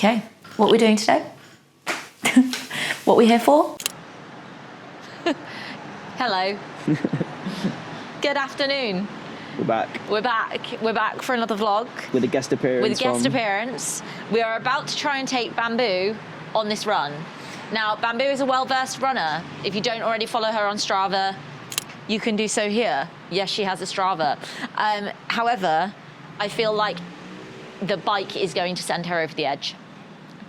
Okay, what we're doing today? What we're here for? Hello. Good afternoon. We're back. We're back. We're back for another vlog. With a guest appearance. With a guest appearance. We are about to try and take Bamboo on this run. Now, Bamboo is a well-versed runner. If you don't already follow her on Strava, you can do so here. Yes, she has a Strava. However, I feel like the bike is going to send her over the edge.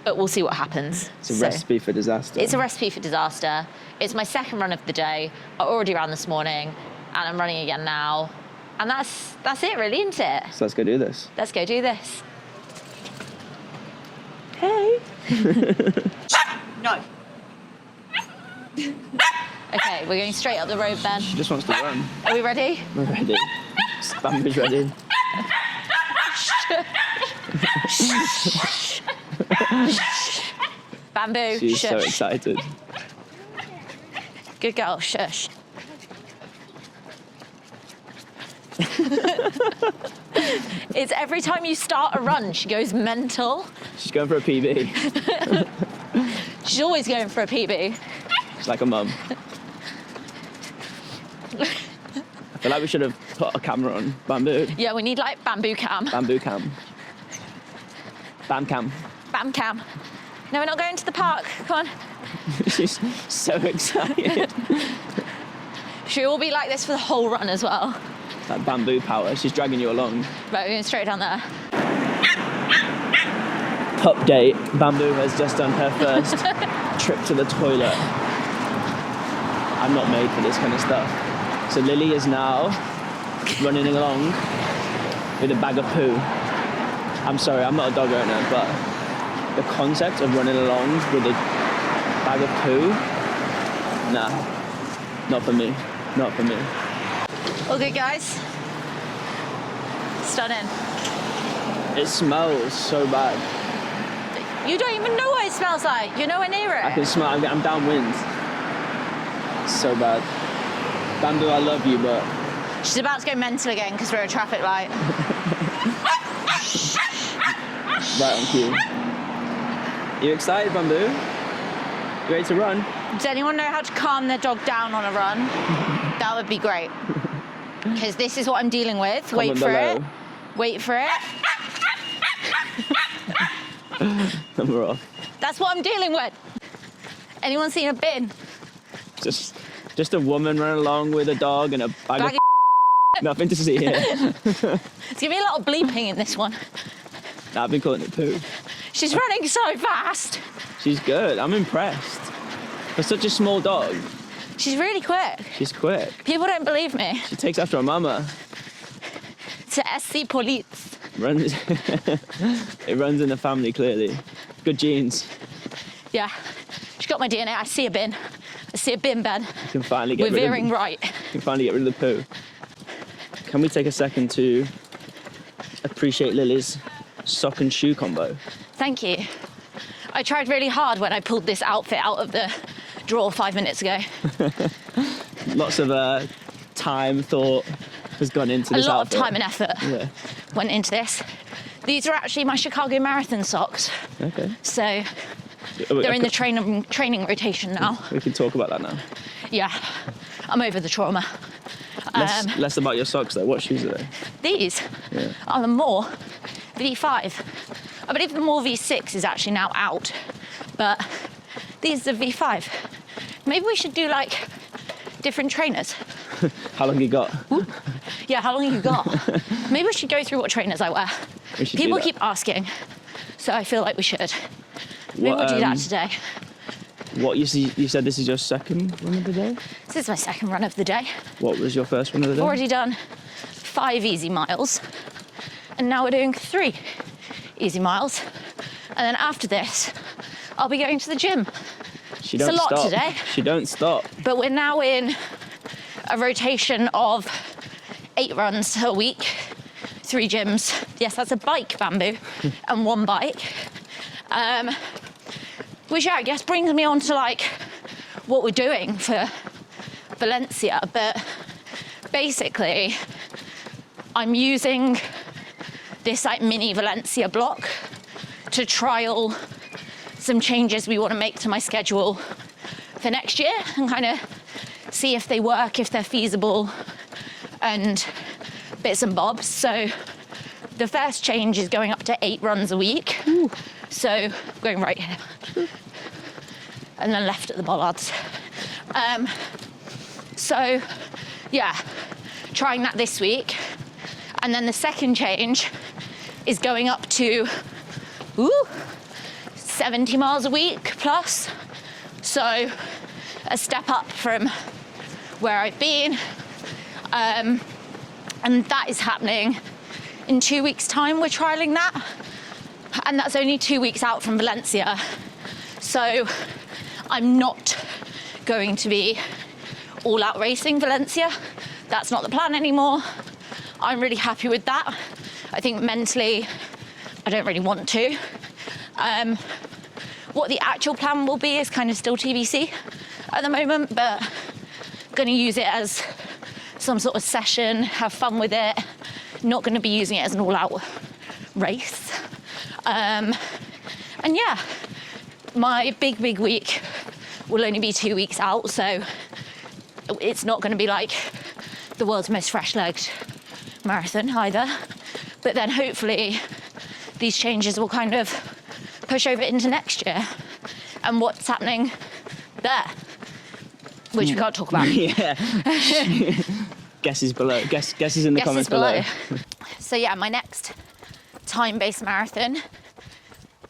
But we'll see what happens. It's a recipe for disaster. It's a recipe for disaster. It's my second run of the day. I already ran this morning, and I'm running again now. And that's it, really, isn't it? So let's go do this. Let's go do this. Hey. No. Okay, we're going straight up the road then. She just wants to run. Are we ready? We're ready. Bamboo's ready. Bamboo, She's shush. so excited. Good girl, shush. It's every time you start a run, she goes mental. She's going for a PB. She's always going for a PB. She's like a mum. I feel like we should have put a camera on Bamboo. Yeah, we need like Bamboo cam. Bamboo cam. Bam cam. Bam cam. No, we're not going to the park. Come on. She's so excited. Should we all be like this for the whole run as well? That Bamboo power. She's dragging you along. Right, we're going straight down there. Update. Bamboo has just done her first trip to the toilet. I'm not made for this kind of stuff. So Lily is now running along with a bag of poo. I'm sorry, I'm not a dog owner, but the concept of running along with a bag of poo, nah, not for me, not for me. All good, guys? Stunning. It smells so bad. You don't even know what it smells like. You're nowhere near it. I can smell, I'm downwind. It's so bad. Bamboo, I love you, but... She's about to go mental again because we're at a traffic light. Right on cue. You excited, Bamboo? You ready to run? Does anyone know how to calm their dog down on a run? That would be great. Because this is what I'm dealing with. Comment Wait for below. it. Wait for it. And we're off. That's what I'm dealing with. Anyone seen a bin? Just a woman running along with a dog and a bag of nothing to see here. It's going to be a lot of bleeping in this one. Nah, I've been calling it poo. She's running so fast. She's good. I'm impressed. For such a small dog, She's really quick. she's quick. People don't believe me. She takes after her mama. To SC Police. Runs. It runs in the family, clearly. Good genes. Yeah. She's got my DNA. I see a bin. I see a bin bed. You can finally get We're rid veering of right. You can finally get rid of the poo. Can we take a second to appreciate Lily's sock and shoe combo? Thank you. I tried really hard when I pulled this outfit out of the drawer 5 minutes ago. Lots of time, thought has gone into this A lot outfit. of time and effort went into this. These are actually my Chicago Marathon socks. Okay. So they're in the training rotation now. We can talk about that now. Yeah, I'm over the trauma. Less about your socks though. What shoes are they? These are the More V5. I believe the More V6 is actually now out, but these are V5. Maybe we should do like different trainers. How long you got? Ooh. Yeah, how long have you got? Maybe we should go through what trainers I wear. We should People do that. keep asking, so I feel like we should. Maybe we'll do that today. What you said this is your second run of the day? This is my second run of the day. What was your first run of the day? Already done 5 easy miles, and now we're doing 3 easy miles. And then after this, I'll be going to the gym. She It's don't a lot stop. today. She don't stop. But we're now in a rotation of 8 runs a week, 3 gyms. Yes, that's a bike, Bamboo, and 1 bike. Which I guess brings me on to like what we're doing for Valencia. But basically, I'm using this like mini Valencia block to trial some changes we want to make to my schedule for next year and kind of see if they work, if they're feasible, and bits and bobs. So the first change is going up to 8 runs a week. Ooh. So going right here and then left at the bollards. So yeah, trying that this week. And then the second change is going up to 70 miles a week plus. So a step up from where I've been. And that is happening in 2 weeks' time. We're trialing that. And that's only 2 weeks out from Valencia. So I'm not going to be all out racing Valencia. That's not the plan anymore. I'm really happy with that. I think mentally, I don't really want to. What the actual plan will be is kind of still TBC at the moment, but going to use it as some sort of session, have fun with it. Not going to be using it as an all-out race. And yeah, my big week will only be 2 weeks out, so it's not going to be like the world's most fresh-legged marathon either. But then hopefully these changes will kind of push over into next year and what's happening there, which we can't talk about. Yeah. Guesses below. Guesses in the comments below. So yeah, my next time-based marathon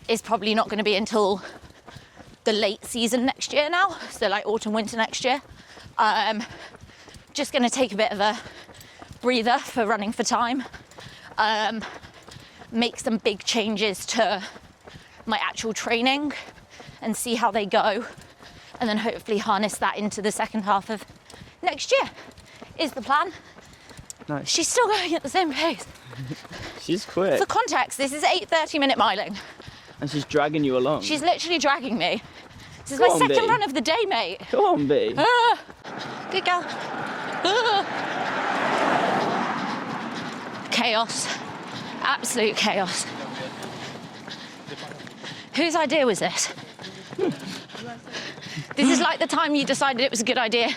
is probably not going to be until the late season next year now, so like autumn, winter next year. Just going to take a bit of a breather for running for time, make some big changes to my actual training and see how they go, and then hopefully harness that into the second half of next year is the plan. Nice. She's still going at the same pace. She's quick. For context, this is 8 30-minute miling. And she's dragging you along. She's literally dragging me. This is my second run of the day, mate. Come on, B. Good girl. Chaos. Absolute chaos. Whose idea was this? This is like the time you decided it was a good idea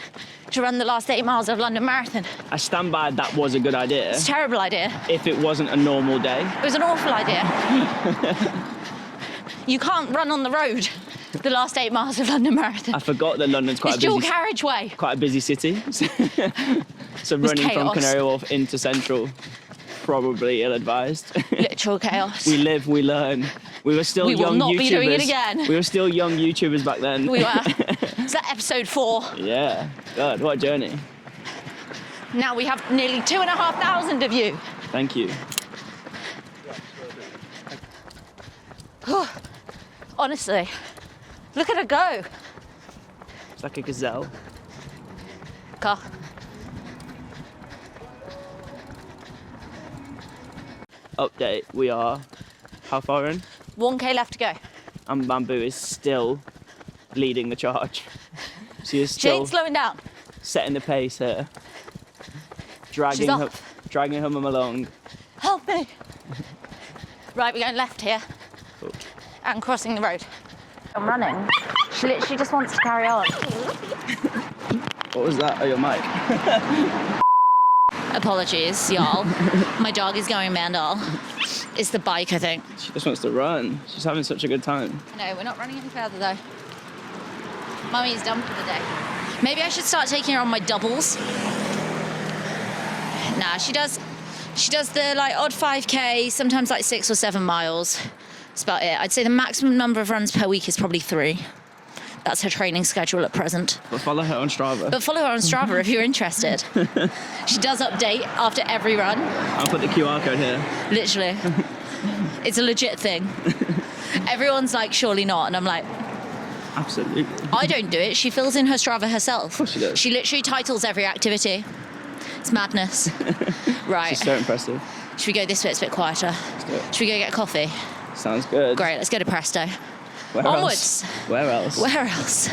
to run the last 8 miles of London Marathon. I stand by that was a good idea. It's a terrible idea. If it wasn't a normal day. It was an awful idea. You can't run on the road the last 8 miles of London Marathon. I forgot that London's quite it's a busy... dual carriageway. Quite a busy city. So running chaos. from Canary Wharf into Central, probably ill-advised. Literal chaos. We live, we learn. We were still young YouTubers. We will not be doing it again. We were still young YouTubers back then. We were. Is that episode 4? Yeah. God, what a journey. Now we have nearly 2,500 of you. Thank you. Honestly, look at her go. It's like a gazelle. Car. Update, we are how far in? 1k left to go. And Bamboo is still leading the charge. She is She still ain't slowing down. setting the pace here. She's off. Dragging him along. Help me. Right, we're going left here. Cool. And crossing the road. I'm running. She literally just wants to carry on. What was that? Oh, your mic. Apologies, y'all. My dog is going Mandal. It's the bike, I think. She just wants to run. She's having such a good time. No, we're not running any further though. Mummy's done for the day. Maybe I should start taking her on my doubles. Nah, she does the like odd 5k, sometimes like 6 or 7 miles. That's about it. I'd say the maximum number of runs per week is probably 3. That's her training schedule at present. But follow her on Strava. But follow her on Strava if you're interested. She does update after every run. I'll put the QR code here. Literally. It's a legit thing. Everyone's like, surely not. And I'm like, absolutely. I don't do it. She fills in her Strava herself. Of course she does. She literally titles every activity. It's madness. Right. She's so impressive. Should we go this way? It's a bit quieter. Let's do it. Should we go get coffee? Sounds good. Great, let's go to Presto. Where Onwards. Else? Where else? Where else?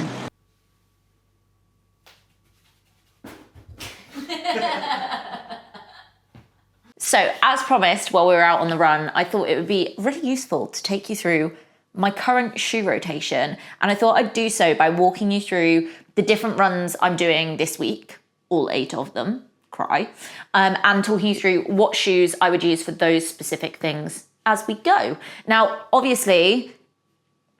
So as promised, while we were out on the run, I thought it would be really useful to take you through my current shoe rotation. And I thought I'd do so by walking you through the different runs I'm doing this week, all 8 of them, cry, and talking you through what shoes I would use for those specific things as we go. Now, obviously,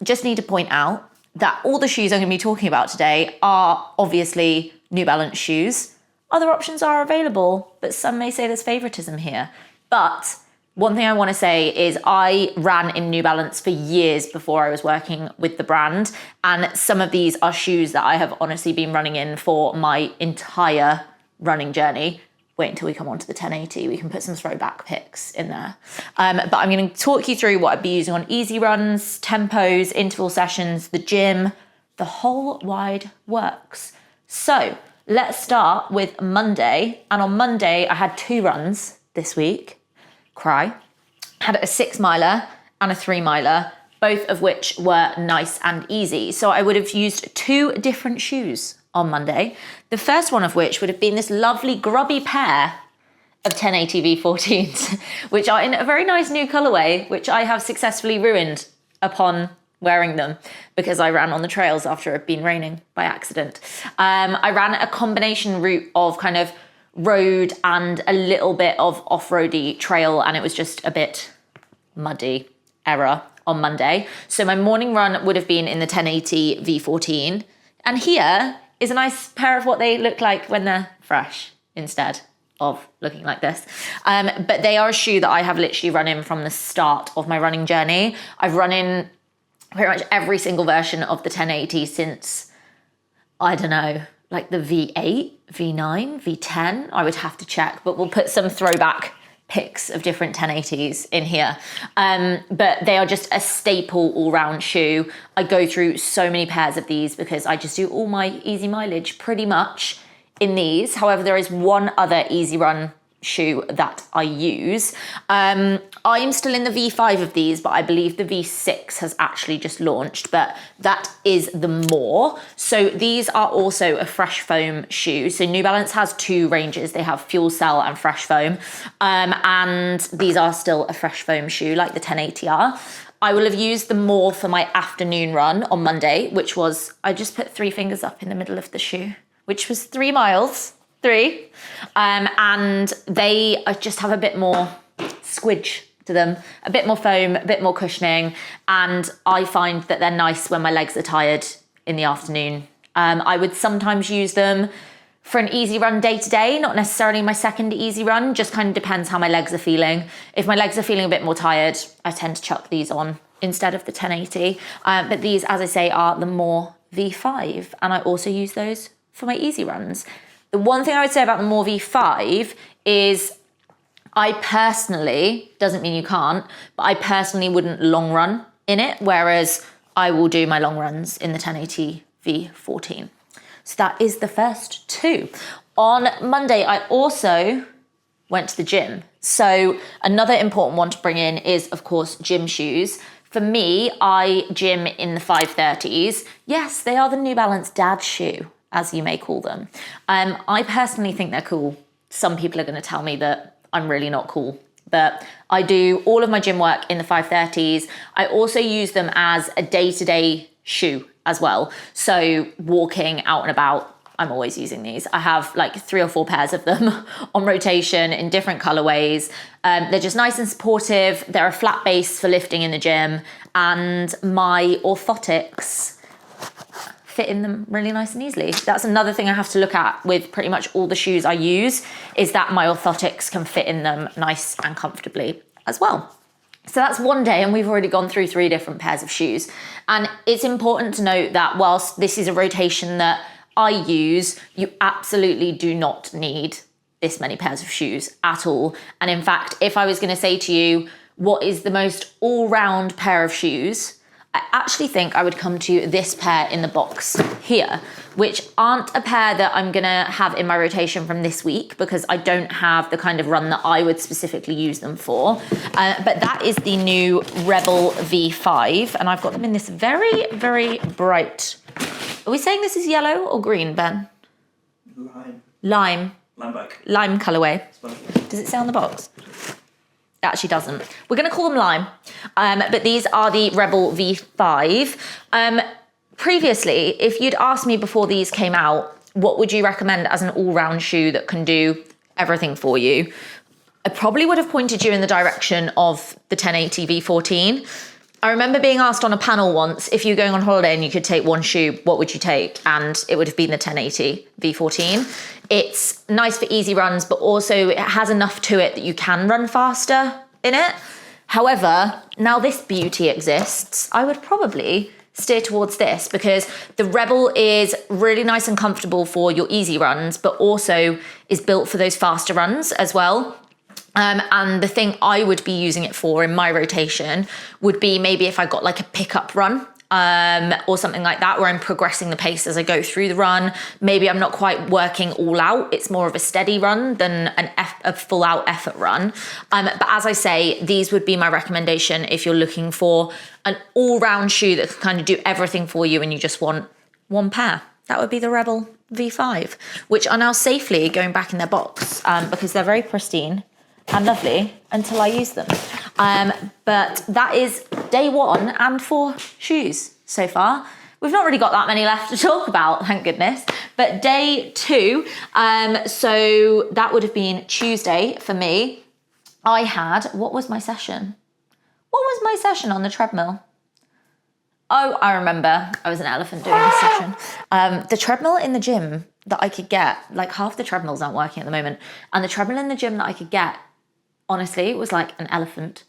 just need to point out that all the shoes I'm going to be talking about today are obviously New Balance shoes. Other options are available, but some may say there's favoritism here. But one thing I want to say is I ran in New Balance for years before I was working with the brand. And some of these are shoes that I have honestly been running in for my entire running journey. Wait until we come on to the 1080. We can put some throwback pics in there. But I'm going to talk you through what I'd be using on easy runs, tempos, interval sessions, the gym, the whole wide works. So let's start with Monday. And on Monday, I had 2 runs this week. Cry. Had a 6 miler and a 3 miler, both of which were nice and easy. So I would have used 2 different shoes on Monday. The first one of which would have been this lovely grubby pair of 1080 V14s, which are in a very nice new colorway, which I have successfully ruined upon wearing them because I ran on the trails after it had been raining by accident. I ran a combination route of kind of road and a little bit of off-roady trail, and it was just a bit muddy error on Monday. So my morning run would have been in the 1080 V14, and here is a nice pair of what they look like when they're fresh instead of looking like this. But they are a shoe that I have literally run in from the start of my running journey. I've run in pretty much every single version of the 1080 since, I don't know, like the V8, V9, V10, I would have to check, but we'll put some throwback pics of different 1080s in here. But they are just a staple all-round shoe. I go through so many pairs of these because I just do all my easy mileage pretty much in these. However, there is one other easy run shoe that I use. I'm still in the V5 of these, but I believe the V6 has actually just launched, but that is the More. So these are also a fresh foam shoe. So New Balance has 2 ranges. They have Fuel Cell and Fresh Foam. And these are still a fresh foam shoe like the 1080 are. I will have used the More for my afternoon run on Monday, which was, I just put 3 fingers up in the middle of the shoe, which was 3 miles. 3. And they just have a bit more squidge to them, a bit more foam, a bit more cushioning. And I find that they're nice when my legs are tired in the afternoon. I would sometimes use them for an easy run day to day, not necessarily my second easy run, just kind of depends how my legs are feeling. If my legs are feeling a bit more tired, I tend to chuck these on instead of the 1080. But these, as I say, are the More V5. And I also use those for my easy runs. The one thing I would say about the More V5 is I personally, doesn't mean you can't, but I personally wouldn't long run in it, whereas I will do my long runs in the 1080 V14. So that is the first 2. On Monday, I also went to the gym. So another important one to bring in is, of course, gym shoes. For me, I gym in the 530s. Yes, they are the New Balance dad shoe, as you may call them. I personally think they're cool. Some people are going to tell me that I'm really not cool, but I do all of my gym work in the 530s. I also use them as a day-to-day shoe as well. So walking out and about, I'm always using these. I have like 3 or 4 pairs of them on rotation in different colorways. They're just nice and supportive. They're a flat base for lifting in the gym, and my orthotics fit in them really nice and easily. That's another thing I have to look at with pretty much all the shoes I use, is that my orthotics can fit in them nice and comfortably as well. So that's one day, and we've already gone through 3 different pairs of shoes. And it's important to note that whilst this is a rotation that I use, you absolutely do not need this many pairs of shoes at all. And in fact, if I was going to say to you, what is the most all-round pair of shoes, I actually think I would come to this pair in the box here, which aren't a pair that I'm gonna have in my rotation from this week because I don't have the kind of run that I would specifically use them for. But that is the new Rebel V5, and I've got them in this very, very bright. Are we saying this is yellow or green, Ben? Lime. Lime. Limeback. Lime colorway. Does it say on the box? It actually doesn't. We're going to call them lime, but these are the Rebel V5. Previously, if you'd asked me before these came out, what would you recommend as an all-round shoe that can do everything for you? I probably would have pointed you in the direction of the 1080 V14. I remember being asked on a panel once, if you're going on holiday and you could take one shoe, what would you take? And it would have been the 1080 V14. It's nice for easy runs, but also it has enough to it that you can run faster in it. However, now this beauty exists, I would probably steer towards this because the Rebel is really nice and comfortable for your easy runs, but also is built for those faster runs as well. And the thing I would be using it for in my rotation would be maybe if I got like a pickup run or something like that, where I'm progressing the pace as I go through the run. Maybe I'm not quite working all out. It's more of a steady run than a full out effort run. But as I say, these would be my recommendation if you're looking for an all round shoe that can kind of do everything for you and you just want one pair. That would be the Rebel V5, which are now safely going back in their box because they're very pristine and lovely until I use them. But that is day 1 and 4 shoes so far. We've not really got that many left to talk about, thank goodness. But day 2, so that would have been Tuesday for me. I had, what was my session? What was my session on the treadmill? Oh, I remember. I was an elephant doing this session. The treadmill in the gym that I could get, like half the treadmills aren't working at the moment, and the treadmill in the gym that I could get, honestly, it was like an elephant.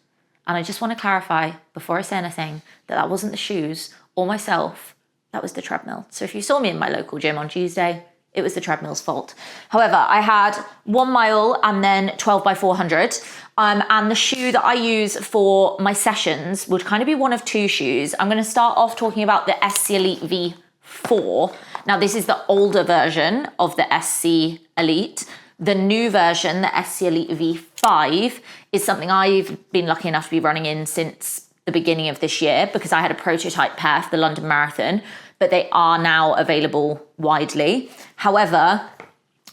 And I just want to clarify before I say anything that wasn't the shoes or myself, that was the treadmill. So if you saw me in my local gym on Tuesday, it was the treadmill's fault. However, I had 1 mile and then 12 by 400. And the shoe that I use for my sessions would kind of be one of 2 shoes. I'm going to start off talking about the SC Elite V4. Now, this is the older version of the SC Elite. The new version, the SC Elite V5, is something I've been lucky enough to be running in since the beginning of this year because I had a prototype pair for the London Marathon, but they are now available widely. However,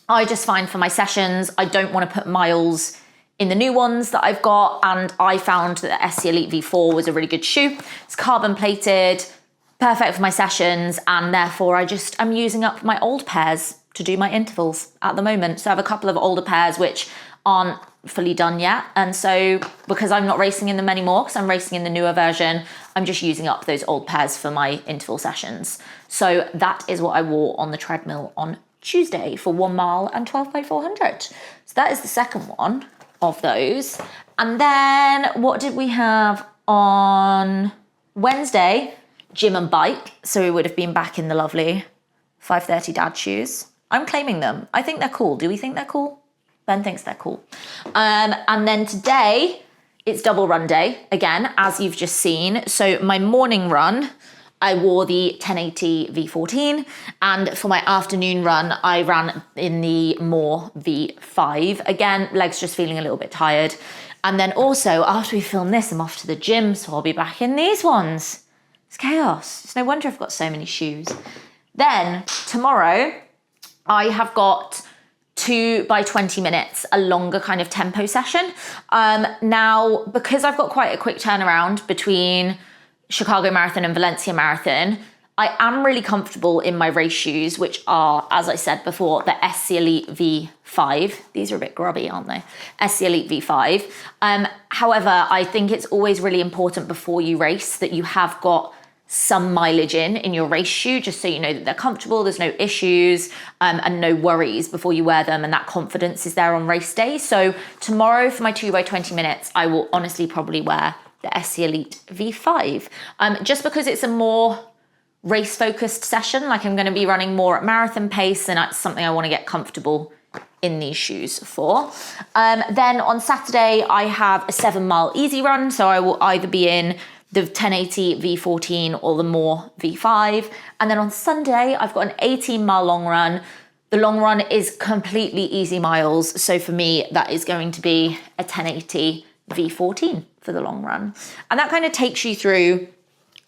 I just find for my sessions, I don't want to put miles in the new ones that I've got, and I found that the SC Elite V4 was a really good shoe. It's carbon plated, perfect for my sessions, and therefore I'm using up my old pairs to do my intervals at the moment. So I have a couple of older pairs which aren't fully done yet. And so because I'm not racing in them anymore, because I'm racing in the newer version, I'm just using up those old pairs for my interval sessions. So that is what I wore on the treadmill on Tuesday for 1 mile and 12 by 400. So that is the second one of those. And then what did we have on Wednesday? Gym and bike. So we would have been back in the lovely 530 dad shoes. I'm claiming them. I think they're cool. Do we think they're cool? Ben thinks they're cool. And then today, it's double run day, again, as you've just seen. So my morning run, I wore the 1080 V14. And for my afternoon run, I ran in the More V5. Again, legs just feeling a little bit tired. And then also, after we film this, I'm off to the gym, so I'll be back in these ones. It's chaos. It's no wonder I've got so many shoes. Then tomorrow, I have got 2 by 20 minutes, a longer kind of tempo session. Now, because I've got quite a quick turnaround between Chicago Marathon and Valencia Marathon, I am really comfortable in my race shoes, which are, as I said before, the SC Elite V5. These are a bit grubby, aren't they? SC Elite V5. However, I think it's always really important before you race that you have got some mileage in your race shoe, just so you know that they're comfortable, there's no issues and no worries before you wear them, and that confidence is there on race day. So tomorrow for my 2 by 20 minutes, I will honestly probably wear the SC Elite V5, just because it's a more race focused session. Like I'm going to be running more at marathon pace, and that's something I want to get comfortable in these shoes for. Then on Saturday, I have a 7 mile easy run. So I will either be in the 1080 V14 or the More V5. And then on Sunday, I've got an 18 mile long run. The long run is completely easy miles. So for me, that is going to be a 1080 V14 for the long run. And that kind of takes you through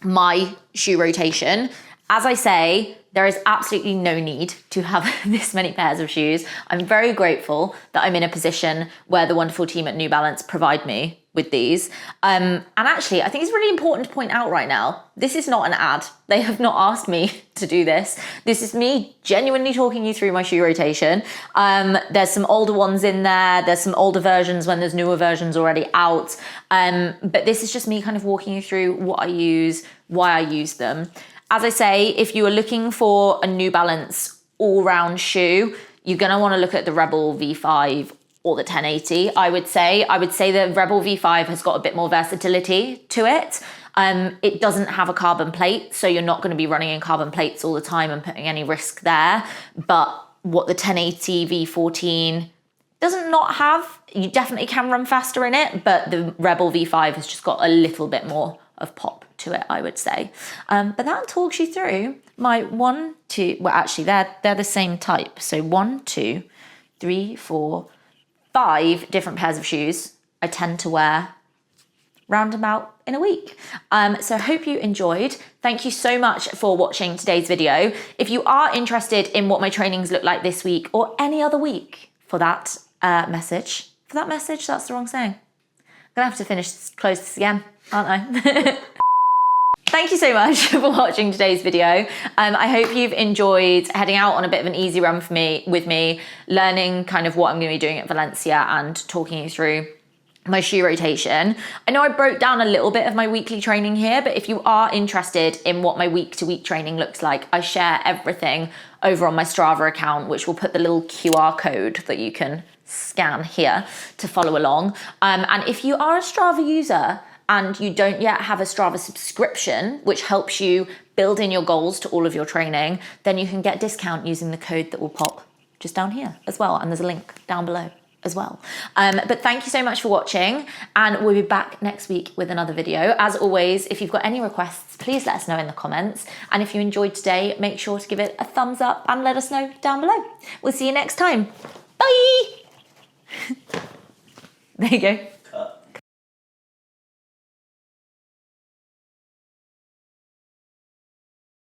my shoe rotation. As I say, there is absolutely no need to have this many pairs of shoes. I'm very grateful that I'm in a position where the wonderful team at New Balance provide me with these. And actually, I think it's really important to point out right now, this is not an ad. They have not asked me to do this. This is me genuinely talking you through my shoe rotation. There's some older ones in there. There's some older versions when there's newer versions already out. But this is just me kind of walking you through what I use, why I use them. As I say, if you are looking for a New Balance all-round shoe, you're gonna wanna look at the Rebel V5 or the 1080, I would say. I would say the Rebel V5 has got a bit more versatility to it. It doesn't have a carbon plate, so you're not gonna be running in carbon plates all the time and putting any risk there. But what the 1080 V14 doesn't not have, you definitely can run faster in it, but the Rebel V5 has just got a little bit more of pop to it, I would say. But that talks you through my 1, 2, well, actually they're the same type. So 1, 2, 3, 4, 5 different pairs of shoes I tend to wear round about in a week. So I hope you enjoyed. Thank you so much for watching today's video. If you are interested in what my trainings look like this week or any other week for that message, that's the wrong saying. I'm gonna have to close this again, aren't I? Thank you so much for watching today's video. I hope you've enjoyed heading out on a bit of an easy run with me, learning kind of what I'm gonna be doing at Valencia and talking you through my shoe rotation. I know I broke down a little bit of my weekly training here, but if you are interested in what my week-to-week training looks like, I share everything over on my Strava account, which will put the little QR code that you can scan here to follow along. And if you are a Strava user, and you don't yet have a Strava subscription, which helps you build in your goals to all of your training, then you can get discount using the code that will pop just down here as well. And there's a link down below as well. But thank you so much for watching, and we'll be back next week with another video. As always, if you've got any requests, please let us know in the comments. And if you enjoyed today, make sure to give it a thumbs up and let us know down below. We'll see you next time. Bye. There you go.